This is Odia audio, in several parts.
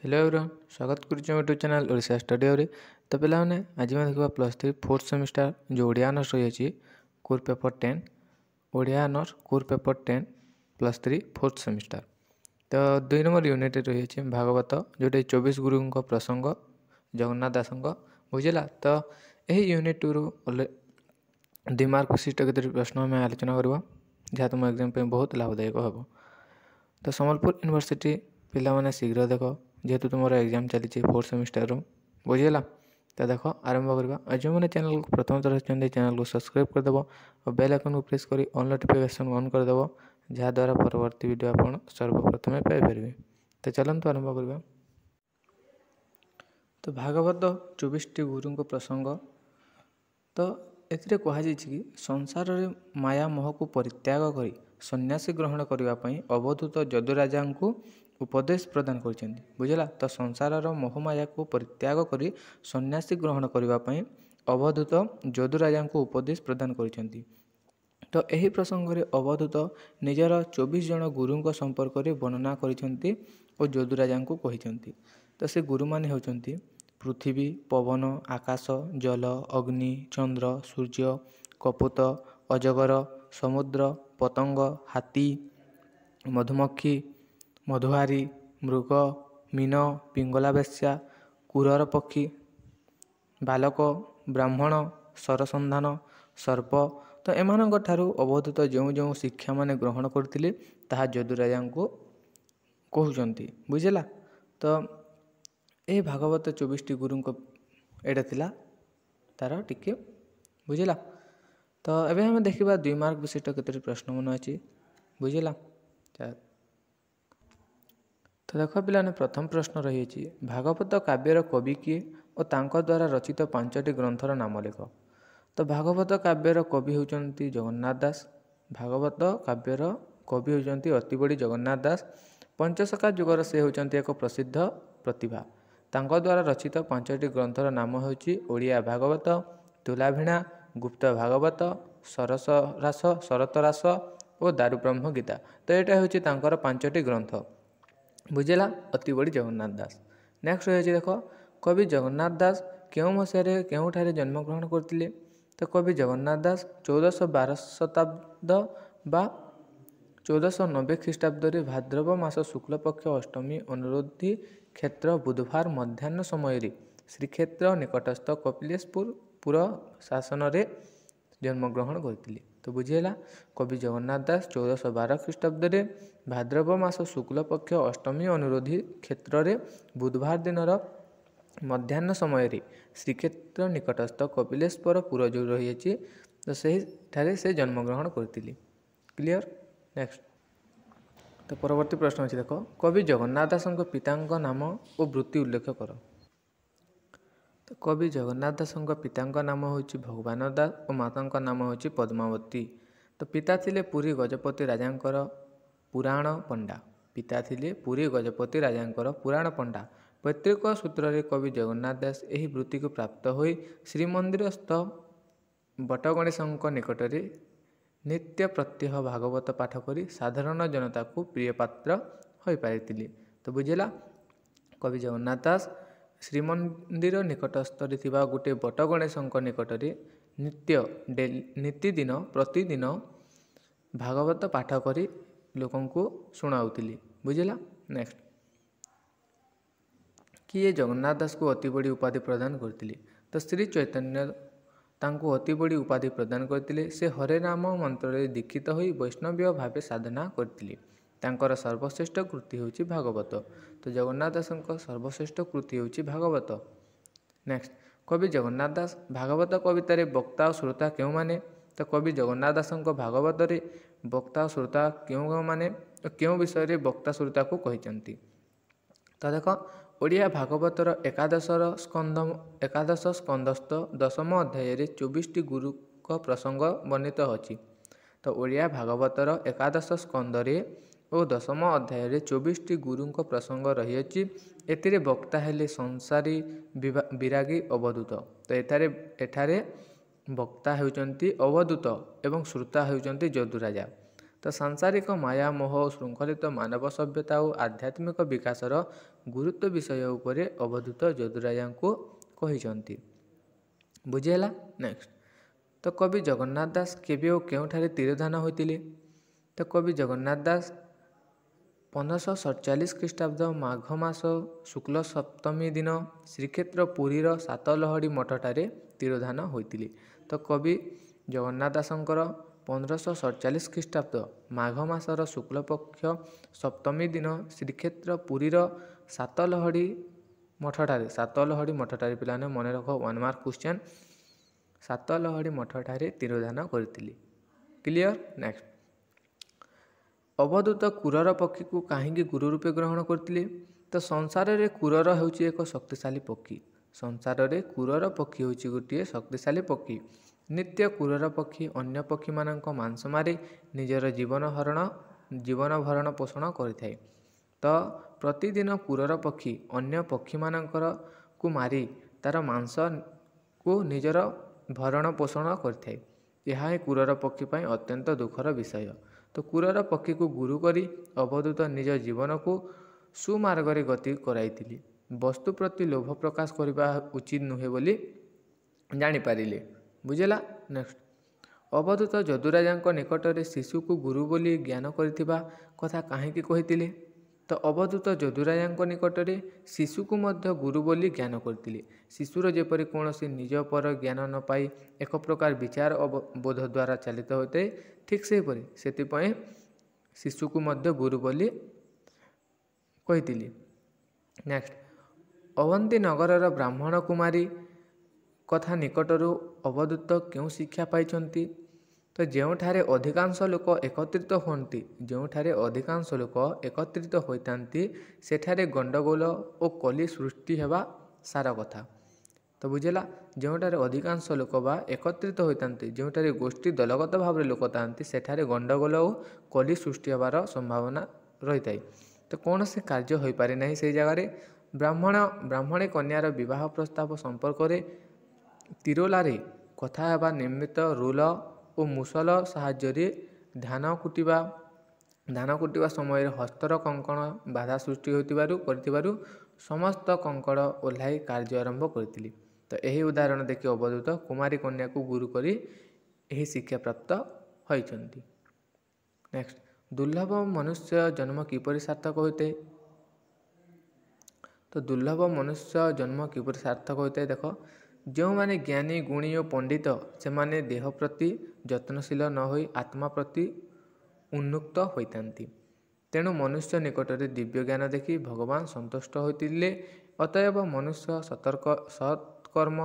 हेलो एवरीवन स्वागत करुच्च यूट्यूब चैनल ओडिशा स्टडी रे। तो पे आज मैं देखा +3 फोर्थ सेमिस्टर जो ओडिया ऑनर्स रही core paper 10 Odia honours core paper 10 +3 fourth semester. तो 2 नंबर यूनिट रही भागवत जोटा 24 गुरु प्रसंग जगन्नाथ दास बुझेगा। तो यही यूनिट रु 2 मार्क विशिष्ट केतोटी प्रश्न आम आलोचना करवा जहाँ तुम एग्जाम बहुत लाभदायक हम। तो संबलपुर यूनिवर्सिटी पिला माने शीघ्र देख जेहेतु तुम एग्जाम चली फोर्थ सेमिस्टर बुझीगला। तो देख आरंभ करवा और जो मैंने चैनल को प्रथम थर चैनल को सब्सक्राइब करदेव और बेल आइकन को प्रेस कर ऑल नोटिफिकेशन ऑन करदेव जहाँद्वारा परवर्ती वीडियो आप सर्वप्रथम पाइपर। तो चलते आरंभ करवा। तो भागवत 24 गुरु प्रसंग। तो एथिरे कहुई कि संसार में माया मोह को परित्याग करी सन्यासी ग्रहण करने अवधूत जदुराजा को उपदेश प्रदान कर बुझला। तो संसार मोहमाया को परित्याग करी सन्यासी ग्रहण करने अवधूत जदुराजा को उपदेश प्रदान कर। तो यही प्रसंग में अवधूत निजर 24 जन गुरु संपर्क में वर्णना कर जदुराजा को कहते। तो से गुरु माने होचंती पृथ्वी पवन आकाश जल अग्नि चंद्र सूर्य कपोत अजगर समुद्र पतंग हाथी मधुमक्खी मधुहारी मृग मीन पिंगला बेश्या कुरर पक्षी बालक ब्राह्मण सरसंधान सर्प। तो एमानक ठारू अवधूत जो जो शिक्षा माने ग्रहण करथिले ताहा जदुराजा को कहउचंती बुझेला। तो ये भागवत 24 गुरु एटा थिला तार टिके बुझेला। तो एबे हम देखिबा 2 मार्क विशिष्ट केतोटी प्रश्न मन अछि बुझेला। तो देख पिलाने प्रथम प्रश्न रही भागवत काव्यर कवि किए और तांको द्वारा रचित 5टी ग्रंथर नाम लेख। तो भागवत काव्यर कवि होचंती जगन्नाथ दास। भागवत काव्यर कवि होचंती अतिबड़ी जगन्नाथ दास। पंचशखा जुगर से होचंती एक प्रसिद्ध प्रतिभा। तांको द्वारा रचित 5टी ग्रंथर नाम होची ओडिया भागवत तुलाभिणा गुप्त भागवत सरस रास शरत रास और दारुब्रह्म गीता। तो यहाँ हूँ तांकर 5टी ग्रंथ बुझेला अतिबड़ी जगन्नाथ दास। नेक्स्ट रही देख कवि जगन्नाथ दास क्यों मसीह क्योंठारे जन्मग्रहण करते। तो कवि जगन्नाथ दास 1412 शताब्द बा 1490 ख्रीष्टाब्द भाद्रव मास शुक्लपक्ष अष्टमी अनुरोधी क्षेत्र बुधवार मध्याह्न समय श्रीक्षेत्र निकटस्थ कपिलेशपुर शासन में जन्मग्रहण करते। तो बुझेगा कवि जगन्नाथ दास 1412 ख्रीष्टाब्द भाद्रव मास शुक्लपक्ष अष्टमी अनुरोधी क्षेत्र में बुधवार दिन मध्याह्न समय श्रीक्षेत्र निकटस्थ कपिलेश्वरपुर जो रही तो से जन्मग्रहण करते। क्लियर। नेक्स्ट। तो परवर्ती प्रश्न अच्छी देख कवि जगन्नाथ दास पिता नाम और वृत्ति उल्लेख कर। तो कवि जगन्नाथ दास पिता नाम हूँ भगवान दास और माता नाम हूँ पद्मावती। तो पिता थिले पुरी गजपति राजांकर पुराण पंडा। पिता थिले पुरी गजपति राजांकर पुराण पंडा। पैतृक सूत्र रे कवि जगन्नाथ दास यही वृत्ति को प्राप्त होई श्रीमंदिरस्थ बटगणेशଙ୍କ निकटरे नित्य प्रत्यह भागवत पाठ करी साधारण जनता को प्रिय पात्र हो पारिथिले। तो बुझेला कवि जगन्नाथ दास श्रीमंदिर निकटस्थ गोटे बटगणेशଙ୍କ निकटरे नित्यदिन प्रतिदिन भागवत पाठ करी लोकं को शुणाउथिले बुझेला। नेक्स्ट किए जगन्नाथ दास को अति बड़ी उपाधि प्रदान करथिले। तो श्री चैतन्य तांको अति बड़ी उपाधि प्रदान करथिले। से हरे नाम मंत्र रे दीक्षित होई वैष्णव्य भावे साधना करथिले। तांकर सर्वश्रेष्ठ कृति होची भागवत। तो जगन्नाथ दासଙ୍କ सर्वश्रेष्ठ कृति होची भागवत। नेक्स्ट कवि जगन्नाथ दास भागवत कवितारे वक्ता और श्रोता क्यों माने। तो कवि जगन्नाथ दासଙ୍କ भागवत रे वक्ता और श्रोता क्यों माने क्यों विषय रे वक्ता श्रोता को कहिचंती। तो देख ओडिया भागवतर एकादश स्कंदस्थ 10म अध्याय 24 गुरु का प्रसंग वर्णित अछि। तो ओडिया भागवतर एकादश स्कंदरे और 10म अध्याय 24 गुरु का प्रसंग रही अछि। एथिरे वक्ता हेले संसारी विरागी अवधूत। तो एठारे वक्ता हेउचंती अवधूत एवं श्रोता हेउचंती जदुराजा। ତ ସାଂସାରିକ ମାୟା ମୋହ ଓ ଶୃଙ୍ଖଳିତ ମାନବ ସଭ୍ୟତା ଓ ଆଧ୍ୟାତ୍ମିକ ବିକାଶର ଗୁରୁତ୍ୱ ବିଷୟ ଉପରେ ଅବଧୂତ ଯଦୁରାଜାଙ୍କୁ କହିଛନ୍ତି। ବୁଝିହେଲା? ନେକ୍ସଟ, ତ କବି ଜଗନ୍ନାଥ ଦାସ କେବେ ଓ କେଉଁଠାରେ ତିରୋଧାନ ହୋଇଥିଲେ? ତ କବି ଜଗନ୍ନାଥ ଦାସ 1547 ଖ୍ରୀଷ୍ଟାବ୍ଦ ମାଘ ମାସ ଶୁକ୍ଳ ସପ୍ତମୀ ଦିନ ଶ୍ରୀକ୍ଷେତ୍ର ପୁରୀର ସାତଲହଡ଼ି ମଠଠାରେ ତିରୋଧାନ ହୋଇଥିଲେ। ତ କବି ଜଗନ୍ନାଥ ଦାସଙ୍କର 1547 ଖ୍ରୀଷ୍ଟାବ୍ଦ ମାଘ ମାସର ଶୁକ୍ଳପକ୍ଷ ସପ୍ତମୀ ଦିନ ଶ୍ରୀକ୍ଷେତ୍ର ପୁରୀର ସାତଲହଡ଼ି ମଠଠାରେ ପିଲାମାନେ ମନେ ରଖ, 1 ମାର୍କ କ୍ୱେଶ୍ଚନ୍, ସାତଲହଡ଼ି ମଠଠାରେ ତିରୋଧାନ କରିଥିଲେ। କ୍ଲିଅର? ନେକ୍ସଟ, ଅବଧୂତ କ୍ରୂର ପକ୍ଷୀକୁ କାହିଁକି ଗୁରୁ ରୂପେ ଗ୍ରହଣ କରିଥିଲେ? ତ ସଂସାରରେ କ୍ରୂର ହେଉଛି ଏକ ଶକ୍ତିଶାଳୀ ପକ୍ଷୀ। ସଂସାରରେ କ୍ରୂର ପକ୍ଷୀ ହେଉଛି ଗୋଟିଏ ଶକ୍ତିଶାଳୀ ପକ୍ଷୀ। ନିତ୍ୟ କ୍ରୂର ପକ୍ଷୀ ଅନ୍ୟ ପକ୍ଷୀମାନଙ୍କ ମାଂସ ମାରି ନିଜର ଜୀବନ ଭରଣ ପୋଷଣ କରିଥାଏ। ତ ପ୍ରତିଦିନ କ୍ରୂର ପକ୍ଷୀ ଅନ୍ୟ ପକ୍ଷୀମାନଙ୍କରକୁ ମାରି ତା'ର ମାଂସକୁ ନିଜର ଭରଣ ପୋଷଣ କରିଥାଏ। ଏହା ହିଁ କ୍ରୂର ପକ୍ଷୀ ପାଇଁ ଅତ୍ୟନ୍ତ ଦୁଃଖର ବିଷୟ। ତ କ୍ରୂର ପକ୍ଷୀକୁ ଗୁରୁ କରି ଅବଧୂତ ନିଜ ଜୀବନକୁ ସୁମାର୍ଗରେ ଗତି କରାଇଥିଲେ। ବସ୍ତୁ ପ୍ରତି ଲୋଭ ପ୍ରକାଶ କରିବା ଉଚିତ ନୁହେଁ ବୋଲି ଜାଣିପାରିଲେ। ବୁଝିଲା? ନେକ୍ସଟ, ଅବଧୂତ ଯଦୁରାଜାଙ୍କ ନିକଟରେ ଶିଶୁକୁ ଗୁରୁ ବୋଲି ଜ୍ଞାନ କରିଥିବା କଥା କାହିଁକି କହିଥିଲେ? ତ ଅବଧୂତ ଯଦୁରାଜାଙ୍କ ନିକଟରେ ଶିଶୁକୁ ମଧ୍ୟ ଗୁରୁ ବୋଲି ଜ୍ଞାନ କରିଥିଲେ। ଶିଶୁର ଯେପରି କୌଣସି ନିଜ ପର ଜ୍ଞାନ ନ ପାଇ ଏକ ପ୍ରକାର ବିଚାର ବୋଧ ଦ୍ୱାରା ଚାଳିତ ହୋଇଥାଏ, ଠିକ୍ ସେହିପରି ସେଥିପାଇଁ ଶିଶୁକୁ ମଧ୍ୟ ଗୁରୁ ବୋଲି କହିଥିଲି। ନେକ୍ସଟ, ଅବନ୍ତୀ ନଗରର ବ୍ରାହ୍ମଣ କୁମାରୀ କଥା ନିକଟରୁ ଅବଧୂତ କେଉଁ ଶିକ୍ଷା ପାଇଛନ୍ତି? ତ ଯେଉଁଠାରେ ଅଧିକାଂଶ ଲୋକ ଏକତ୍ରିତ ହୋଇଥାନ୍ତି ସେଠାରେ ଗଣ୍ଡଗୋଳ ଓ କଳି ସୃଷ୍ଟି ହେବା ସାର କଥା। ତ ବୁଝିଲା? ଯେଉଁଠାରେ ଅଧିକାଂଶ ଲୋକ ବା ଏକତ୍ରିତ ହୋଇଥାନ୍ତି, ଯେଉଁଠାରେ ଗୋଷ୍ଠୀ ଦଳଗତ ଭାବରେ ଲୋକ ଥାନ୍ତି, ସେଠାରେ ଗଣ୍ଡଗୋଳ ଓ କଳି ସୃଷ୍ଟି ହେବାର ସମ୍ଭାବନା ରହିଥାଏ। ତ କୌଣସି କାର୍ଯ୍ୟ ହୋଇପାରେ ନାହିଁ ସେହି ଜାଗାରେ। ବ୍ରାହ୍ମଣୀ କନ୍ୟାର ବିବାହ ପ୍ରସ୍ତାବ ସମ୍ପର୍କରେ ତିରୋଲାରେ କଥା ହେବା ନିମିତ୍ତ ରୁଲ ଓ ମୁସଲ ସାହାଯ୍ୟରେ ଧାନ କୁଟିବା ସମୟରେ ହସ୍ତର କଙ୍କଣ ବାଧା ସୃଷ୍ଟି କରିଥିବାରୁ ସମସ୍ତ କଙ୍କଡ଼ ଓହ୍ଲାଇ କାର୍ଯ୍ୟ ଆରମ୍ଭ କରିଥିଲେ। ତ ଏହି ଉଦାହରଣ ଦେଖି ଅବଧୂତ କୁମାରୀ କନ୍ୟାକୁ ଗୁରୁ କରି ଏହି ଶିକ୍ଷା ପ୍ରାପ୍ତ ହୋଇଛନ୍ତି। ନେକ୍ସଟ, ଦୁର୍ଲଭ ମନୁଷ୍ୟ ଜନ୍ମ କିପରି ସାର୍ଥକ ହୋଇଥାଏ? ତ ଦୁର୍ଲଭ ମନୁଷ୍ୟ ଜନ୍ମ କିପରି ସାର୍ଥକ ହୋଇଥାଏ? ଦେଖ, ଯେଉଁମାନେ ଜ୍ଞାନୀ ଗୁଣୀ ଓ ପଣ୍ଡିତ ସେମାନେ ଦେହ ପ୍ରତି ଯତ୍ନଶୀଳ ନ ହୋଇ ଆତ୍ମା ପ୍ରତି ଉନ୍ମୁକ୍ତ ହୋଇଥାନ୍ତି। ତେଣୁ ମନୁଷ୍ୟ ନିକଟରେ ଦିବ୍ୟ ଜ୍ଞାନ ଦେଖି ଭଗବାନ ସନ୍ତୁଷ୍ଟ ହୋଇଥିଲେ। ଅତଏବ ମନୁଷ୍ୟ ସତ୍କର୍ମ,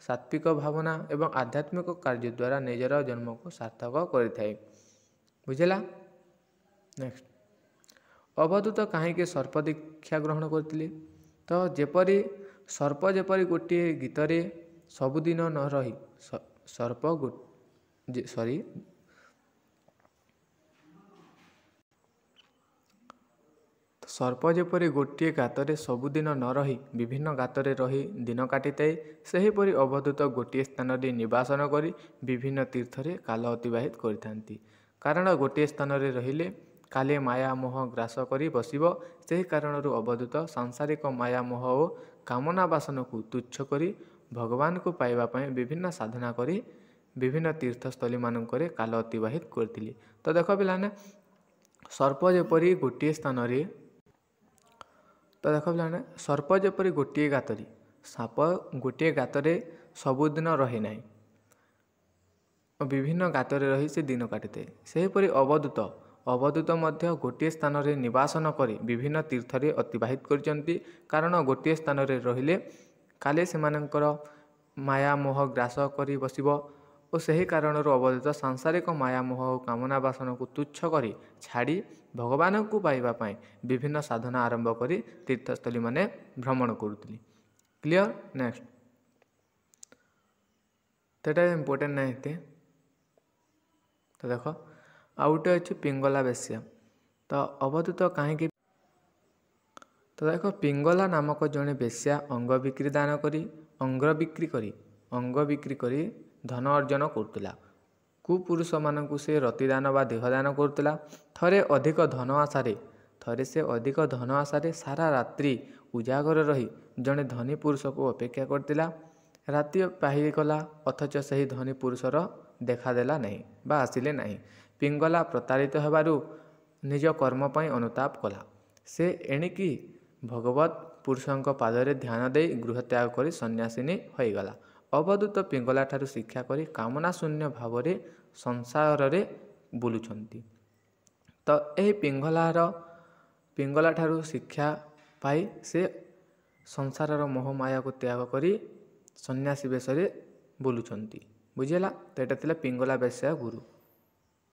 ସାତ୍ବିକ ଭାବନା ଏବଂ ଆଧ୍ୟାତ୍ମିକ କାର୍ଯ୍ୟ ଦ୍ୱାରା ନିଜର ଜନ୍ମକୁ ସାର୍ଥକ କରିଥାଏ। ବୁଝିଲା? ନେକ୍ସଟ, ଅବଧୂତ କାହିଁକି ସର୍ପ ଦୀକ୍ଷା ଗ୍ରହଣ କରିଥିଲେ? ତ ସର୍ପ ଯେପରି ଗୋଟିଏ ଗୀତରେ ସବୁଦିନ ନ ରହି ସର୍ପ ଯେପରି ଗୋଟିଏ ଗାତରେ ସବୁଦିନ ନ ରହି ବିଭିନ୍ନ ଗାତରେ ରହି ଦିନ କାଟିଥାଏ, ସେହିପରି ଅବଧୂତ ଗୋଟିଏ ସ୍ଥାନରେ ନିବାସନ କରି ବିଭିନ୍ନ ତୀର୍ଥରେ କାଳ ଅତିବାହିତ କରିଥାନ୍ତି। କାରଣ ଗୋଟିଏ ସ୍ଥାନରେ ରହିଲେ କାଳେ ମାୟା ମୋହ ଗ୍ରାସ କରି ବସିବ। ସେହି କାରଣରୁ ଅବଧୂତ ସାଂସାରିକ ମାୟା ମୋହ ଓ କାମନା ବାସନକୁ ତୁଚ୍ଛ କରି ଭଗବାନଙ୍କୁ ପାଇବା ପାଇଁ ବିଭିନ୍ନ ସାଧନା କରି ବିଭିନ୍ନ ତୀର୍ଥସ୍ଥଳୀମାନଙ୍କରେ କାଳ ଅତିବାହିତ କରିଥିଲେ। ତ ଦେଖ ପିଲାମାନେ, ସର୍ପ ଯେପରି ଗୋଟିଏ ଗାତରେ ସାପ ଗୋଟିଏ ଗାତରେ ସବୁଦିନ ରହେ ନାହିଁ, ବିଭିନ୍ନ ଗାତରେ ରହି ସେ ଦିନ କାଟିଥାଏ। ସେହିପରି ଅବଧୂତ ମଧ୍ୟ ଗୋଟିଏ ସ୍ଥାନରେ ନିବାସନ କରି ବିଭିନ୍ନ ତୀର୍ଥରେ ଅତିବାହିତ କରିଛନ୍ତି। କାରଣ ଗୋଟିଏ ସ୍ଥାନରେ ରହିଲେ କାଳେ ସେମାନଙ୍କର ମାୟା ମୋହ ଗ୍ରାସ କରି ବସିବ ଓ ସେହି କାରଣରୁ ଅବଧୂତ ସାଂସାରିକ ମାୟା ମୋହ ଓ କାମନା ବାସନକୁ ତୁଚ୍ଛ କରି ଛାଡ଼ି ଭଗବାନଙ୍କୁ ପାଇବା ପାଇଁ ବିଭିନ୍ନ ସାଧନା ଆରମ୍ଭ କରି ତୀର୍ଥସ୍ଥଳୀମାନେ ଭ୍ରମଣ କରୁଥିଲେ। କ୍ଲିଅର? ନେକ୍ସଟ, ତ ଏଇଟା ଇମ୍ପୋର୍ଟାଣ୍ଟ ନାହିଁ ଏତେ। ତ ଦେଖ, ଆଉ ଗୋଟେ ଅଛି ପିଙ୍ଗଲା ବେଶ୍ୟା। ତ ଅବଧୂତ କାହିଁକି? ତ ଦେଖ, ପିଙ୍ଗଲା ନାମକ ଜଣେ ବେଶ୍ୟା ଅଙ୍ଗ ବିକ୍ରି କରି ଧନ ଅର୍ଜନ କରୁଥିଲା। କୁପୁରୁଷମାନଙ୍କୁ ସେ ରତିଦାନ ବା ଦେହଦାନ କରୁଥିଲା। ଥରେ ସେ ଅଧିକ ଧନ ଆଶାରେ ସାରା ରାତ୍ରି ଉଜାଗର ରହି ଜଣେ ଧନୀ ପୁରୁଷକୁ ଅପେକ୍ଷା କରିଥିଲା। ରାତି ପାହିଗଲା, ଅଥଚ ସେହି ଧନୀ ପୁରୁଷର ଦେଖାଦେଲା ନାହିଁ ବା ଆସିଲେ ନାହିଁ। ପିଙ୍ଗଲା ପ୍ରତାରିତ ହେବାରୁ ନିଜ କର୍ମ ପାଇଁ ଅନୁତାପ କଲା। ସେ ଏଣିକି ଭଗବତ ପୁରୁଷଙ୍କ ପାଦରେ ଧ୍ୟାନ ଦେଇ ଗୃହତ୍ୟାଗ କରି ସନ୍ନ୍ୟାସିନୀ ହୋଇଗଲା। ଅବଧୂତ ପିଙ୍ଗଲାଠାରୁ ଶିକ୍ଷା କରି କାମନା ଶୂନ୍ୟ ଭାବରେ ସଂସାରରେ ବୁଲୁଛନ୍ତି। ତ ଏହି ପିଙ୍ଗଲାଠାରୁ ଶିକ୍ଷା ପାଇ ସେ ସଂସାରର ମୋହମାୟାକୁ ତ୍ୟାଗ କରି ସନ୍ନ୍ୟାସୀ ବେଶରେ ବୁଲୁଛନ୍ତି। ବୁଝିଲା? ତ ଏଇଟା ଥିଲା ପିଙ୍ଗଲା ବେଶ୍ୟା ଗୁରୁ।